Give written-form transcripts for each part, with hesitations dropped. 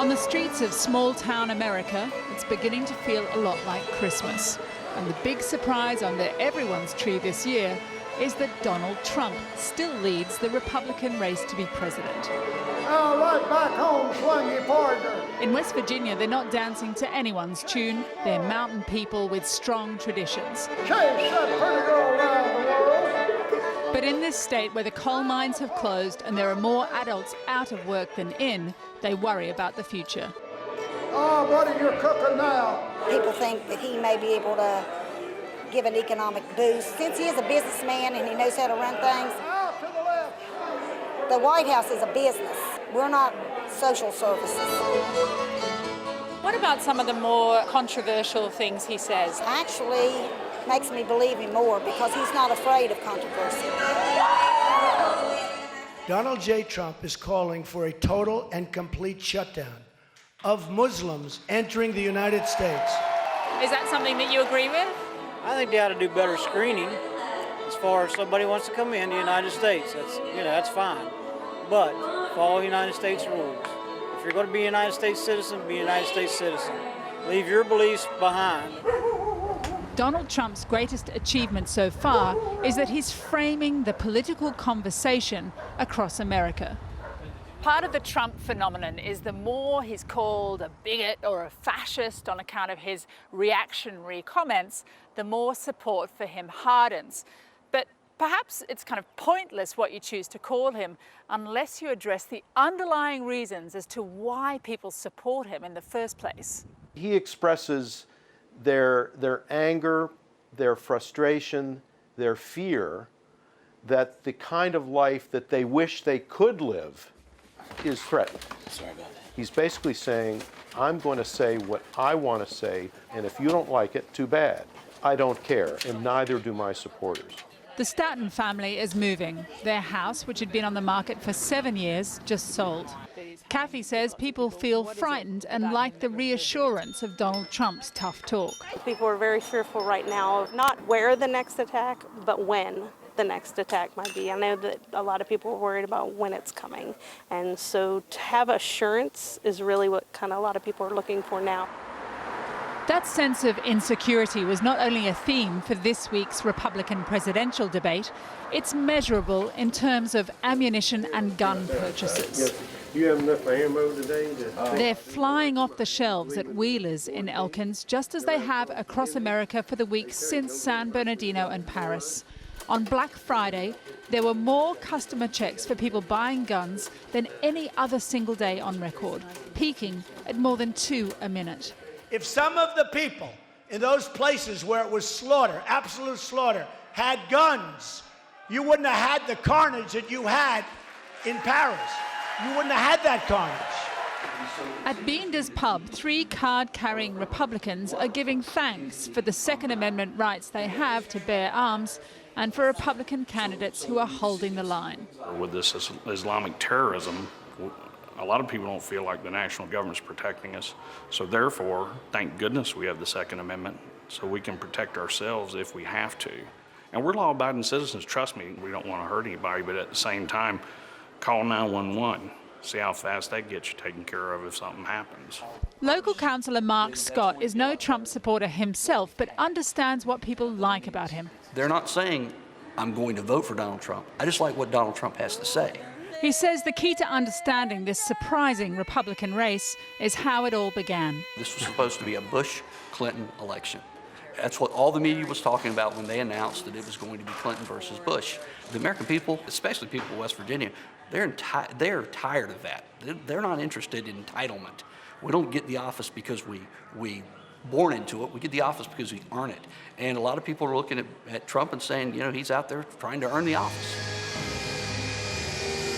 On the streets of small-town America, it's beginning to feel a lot like Christmas. And the big surprise under everyone's tree this year is that Donald Trump still leads the Republican race to be president. All right, back home, swing your partner. In West Virginia, they're not dancing to anyone's tune. They're mountain people with strong traditions. Chase that pretty girl around the world. But in this state where the coal mines have closed and there are more adults out of work than in, they worry about the future. Oh, buddy, you're cooking now. People think that he may be able to give an economic boost. Since he is a businessman and he knows how to run things, Out to the left. the White House is a business. We're not social services. What about some of the more controversial things he says? Actually, makes me believe him more because he's not afraid of controversy. Donald J. Trump is calling for a total and complete shutdown of Muslims entering the United States. Is that something that you agree with? I think they ought to do better screening as far as somebody wants to come in the United States. That's fine. But follow United States rules. If you're going to be a United States citizen, be a United States citizen. Leave your beliefs behind. Donald Trump's greatest achievement so far is that he's framing the political conversation across America. Part of the Trump phenomenon is the more he's called a bigot or a fascist on account of his reactionary comments, the more support for him hardens. But perhaps it's kind of pointless what you choose to call him unless you address the underlying reasons as to why people support him in the first place. He expresses their anger, their frustration, their fear that the kind of life that they wish they could live is threatened. Sorry about that. He's basically saying, I'm going to say what I want to say, and if you don't like it, too bad. I don't care, and neither do my supporters. The Staten family is moving. Their house, which had been on the market for 7 years, just sold. Kathy says people feel frightened and like the reassurance of Donald Trump's tough talk. People are very fearful right now of not where the next attack, but when the next attack might be. I know that a lot of people are worried about when it's coming. And so to have assurance is really what kind of a lot of people are looking for now. That sense of insecurity was not only a theme for this week's Republican presidential debate, it's measurable in terms of ammunition and gun purchases. You have enough ammo today? They're flying off the shelves at Wheelers in Elkins, just as they have across America for the weeks since San Bernardino and Paris. On Black Friday, there were more customer checks for people buying guns than any other single day on record, peaking at more than 2 a minute. If some of the people in those places where it was slaughter, absolute slaughter, had guns, you wouldn't have had the carnage that you had in Paris. You wouldn't have had that carnage. At Beender's pub, 3 card-carrying Republicans are giving thanks for the Second Amendment rights they have to bear arms and for Republican candidates who are holding the line. With this Islamic terrorism, a lot of people don't feel like the national government's protecting us. So therefore, thank goodness we have the Second Amendment so we can protect ourselves if we have to. And we're law-abiding citizens, trust me, we don't want to hurt anybody, but at the same time, call 911. See how fast that gets you taken care of if something happens. Local councillor Mark Scott is no Trump supporter himself, but understands what people like about him. They're not saying, I'm going to vote for Donald Trump. I just like what Donald Trump has to say. He says the key to understanding this surprising Republican race is how it all began. This was supposed to be a Bush-Clinton election. That's what all the media was talking about when they announced that it was going to be Clinton versus Bush. The American people, especially people in West Virginia, they're tired of that. They're not interested in entitlement. We don't get the office because we born into it. We get the office because we earn it. And a lot of people are looking at Trump and saying, you know, he's out there trying to earn the office.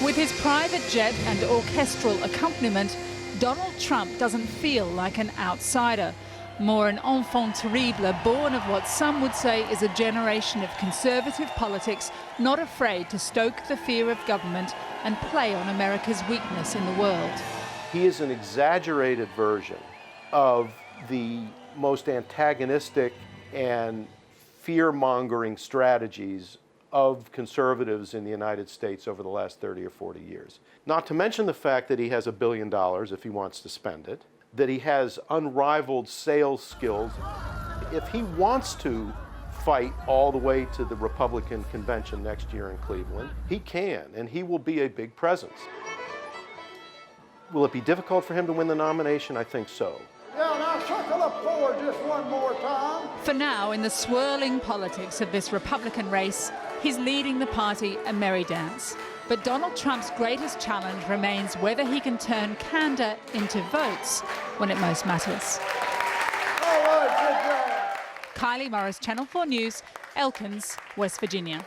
With his private jet and orchestral accompaniment, Donald Trump doesn't feel like an outsider. More an enfant terrible born of what some would say is a generation of conservative politics not afraid to stoke the fear of government and play on America's weakness in the world. He is an exaggerated version of the most antagonistic and fear-mongering strategies of conservatives in the United States over the last 30 or 40 years. Not to mention the fact that he has $1 billion if he wants to spend it, that he has unrivaled sales skills. If he wants to fight all the way to the Republican convention next year in Cleveland, he can, and he will be a big presence. Will it be difficult for him to win the nomination? I think so. Yeah, now circle up forward just one more time. For now, in the swirling politics of this Republican race, he's leading the party a merry dance. But Donald Trump's greatest challenge remains whether he can turn candor into votes when it most matters. All right, good job. Kylie Morris, Channel 4 News, Elkins, West Virginia.